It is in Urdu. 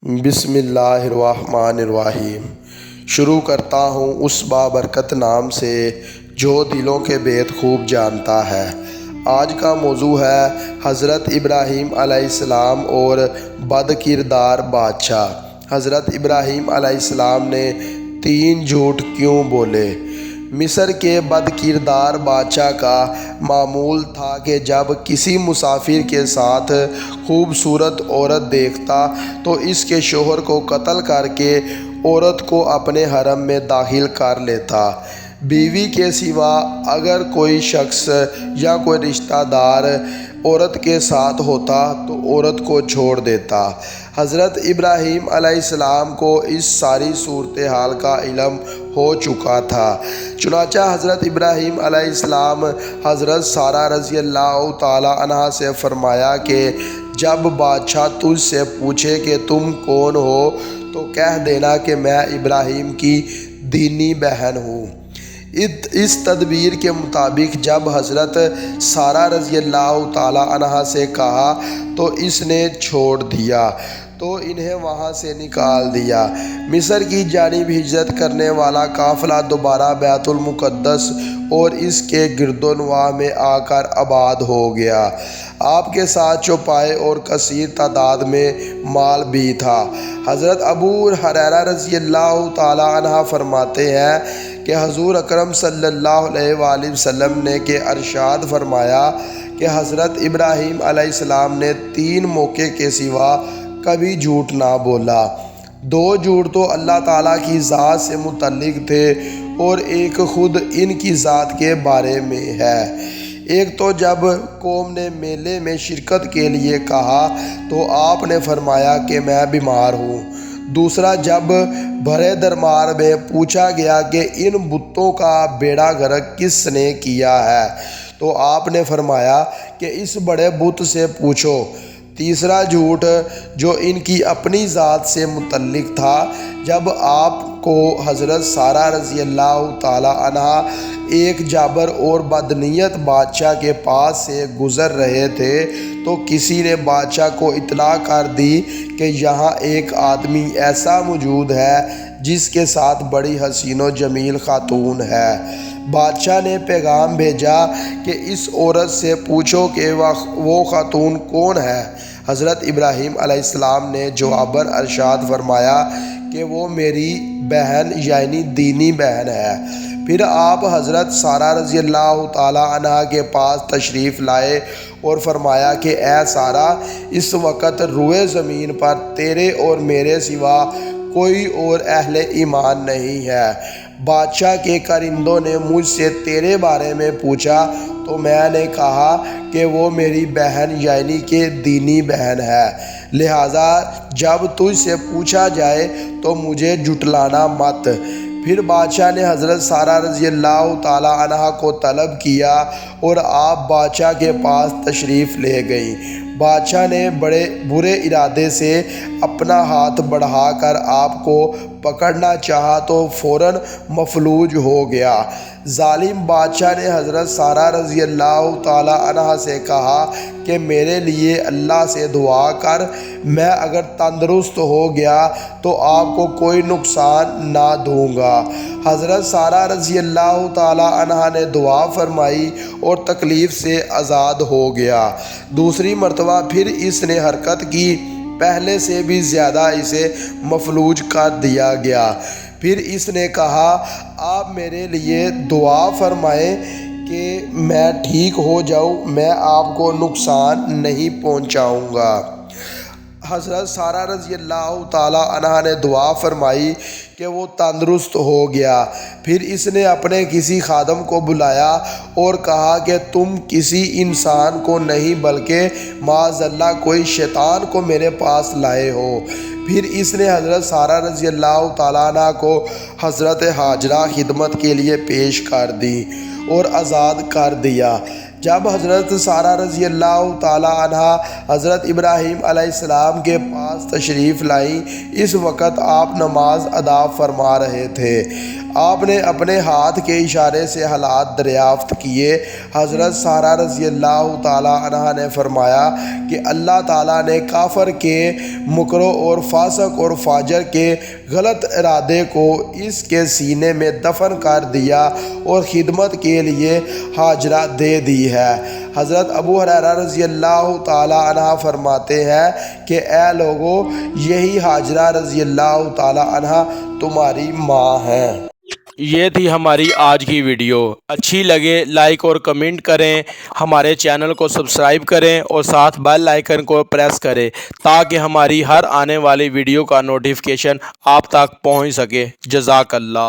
بسم اللہ الرحمن الرحیم۔ شروع کرتا ہوں اس بابرکت نام سے جو دلوں کے بید خوب جانتا ہے۔ آج کا موضوع ہے حضرت ابراہیم علیہ السلام اور بد کردار بادشاہ۔ حضرت ابراہیم علیہ السلام نے 3 جھوٹ کیوں بولے؟ مصر کے بد کردار بادشاہ کا معمول تھا کہ جب کسی مسافر کے ساتھ خوبصورت عورت دیکھتا تو اس کے شوہر کو قتل کر کے عورت کو اپنے حرم میں داخل کر لیتا۔ بیوی کے سوا اگر کوئی شخص یا کوئی رشتہ دار عورت کے ساتھ ہوتا تو عورت کو چھوڑ دیتا۔ حضرت ابراہیم علیہ السلام کو اس ساری صورتحال کا علم ہو چکا تھا، چنانچہ حضرت ابراہیم علیہ السلام حضرت سارہ رضی اللہ تعالیٰ عنہا سے فرمایا کہ جب بادشاہ تجھ سے پوچھے کہ تم کون ہو تو کہہ دینا کہ میں ابراہیم کی دینی بہن ہوں۔ اس تدبیر کے مطابق جب حضرت سارہ رضی اللہ تعالیٰ عنہا سے کہا تو اس نے چھوڑ دیا تو انہیں وہاں سے نکال دیا۔ مصر کی جانب ہجرت کرنے والا قافلہ دوبارہ بیت المقدس اور اس کے گرد و نواح میں آ کر آباد ہو گیا۔ آپ کے ساتھ چوپائے اور کثیر تعداد میں مال بھی تھا۔ حضرت ابو ہریرہ رضی اللہ تعالیٰ عنہ فرماتے ہیں کہ حضور اکرم صلی اللہ علیہ وآلہ وسلم نے کہ ارشاد فرمایا کہ حضرت ابراہیم علیہ السلام نے 3 موقع کے سوا کبھی جھوٹ نہ بولا۔ 2 جھوٹ تو اللہ تعالیٰ کی ذات سے متعلق تھے اور ایک خود ان کی ذات کے بارے میں ہے۔ ایک تو جب قوم نے میلے میں شرکت کے لیے کہا تو آپ نے فرمایا کہ میں بیمار ہوں۔ دوسرا جب بھرے دربار میں پوچھا گیا کہ ان بتوں کا بیڑا غرق کس نے کیا ہے تو آپ نے فرمایا کہ اس بڑے بت سے پوچھو۔ تیسرا جھوٹ جو ان کی اپنی ذات سے متعلق تھا، جب آپ کو حضرت سارہ رضی اللہ تعالیٰ عنہا ایک جابر اور بدنیت بادشاہ کے پاس سے گزر رہے تھے تو کسی نے بادشاہ کو اطلاع کر دی کہ یہاں ایک آدمی ایسا موجود ہے جس کے ساتھ بڑی حسین و جمیل خاتون ہے۔ بادشاہ نے پیغام بھیجا کہ اس عورت سے پوچھو کہ وہ خاتون کون ہے۔ حضرت ابراہیم علیہ السلام نے جواباً ارشاد فرمایا کہ وہ میری بہن یعنی دینی بہن ہے۔ پھر آپ حضرت سارہ رضی اللہ تعالیٰ عنہا کے پاس تشریف لائے اور فرمایا کہ اے سارہ، اس وقت روئے زمین پر تیرے اور میرے سوا کوئی اور اہل ایمان نہیں ہے۔ بادشاہ کے کارندوں نے مجھ سے تیرے بارے میں پوچھا تو میں نے کہا کہ وہ میری بہن یعنی کہ دینی بہن ہے، لہٰذا جب تجھ سے پوچھا جائے تو مجھے جھٹلانا مت۔ پھر بادشاہ نے حضرت سارہ رضی اللہ تعالیٰ عنہا کو طلب کیا اور آپ بادشاہ کے پاس تشریف لے گئیں۔ بادشاہ نے بڑے برے ارادے سے اپنا ہاتھ بڑھا کر آپ کو پکڑنا چاہا تو فوراً مفلوج ہو گیا۔ ظالم بادشاہ نے حضرت سارہ رضی اللہ تعالیٰ عنہا سے کہا کہ میرے لیے اللہ سے دعا کر، میں اگر تندرست ہو گیا تو آپ کو کوئی نقصان نہ دوں گا۔ حضرت سارہ رضی اللہ تعالیٰ عنہا نے دعا فرمائی اور تکلیف سے آزاد ہو گیا۔ دوسری مرتبہ پھر اس نے حرکت کی، پہلے سے بھی زیادہ اسے مفلوج کر دیا گیا۔ پھر اس نے کہا آپ میرے لیے دعا فرمائیں کہ میں ٹھیک ہو جاؤں، میں آپ کو نقصان نہیں پہنچاؤں گا۔ حضرت سارہ رضی اللہ تعالیٰ عنہا نے دعا فرمائی کہ وہ تندرست ہو گیا۔ پھر اس نے اپنے کسی خادم کو بلایا اور کہا کہ تم کسی انسان کو نہیں بلکہ معاذ اللہ کوئی شیطان کو میرے پاس لائے ہو۔ پھر اس نے حضرت سارہ رضی اللہ تعالیٰ عنہ کو حضرت ہاجرہ خدمت کے لیے پیش کر دی اور آزاد کر دیا۔ جب حضرت سارہ رضی اللہ تعالی عنہ حضرت ابراہیم علیہ السلام کے پاس تشریف لائیں، اس وقت آپ نماز ادا فرما رہے تھے۔ آپ نے اپنے ہاتھ کے اشارے سے حالات دریافت کیے۔ حضرت سارہ رضی اللہ تعالی عنہ نے فرمایا کہ اللہ تعالیٰ نے کافر کے مکروں اور فاسق اور فاجر کے غلط ارادے کو اس کے سینے میں دفن کر دیا اور خدمت کے لیے ہاجرہ دے دی ہے۔ حضرت ابو ہریرہ رضی اللہ تعالی عنہ فرماتے ہیں کہ اے لوگو، یہی ہاجرہ رضی اللہ تعالی عنہ تمہاری ماں ہے۔ یہ تھی ہماری آج کی ویڈیو۔ اچھی لگے لائک اور کمنٹ کریں، ہمارے چینل کو سبسکرائب کریں اور ساتھ بیل آئیکن کو پریس کریں تاکہ ہماری ہر آنے والی ویڈیو کا نوٹیفیکیشن آپ تک پہنچ سکے۔ جزاک اللہ۔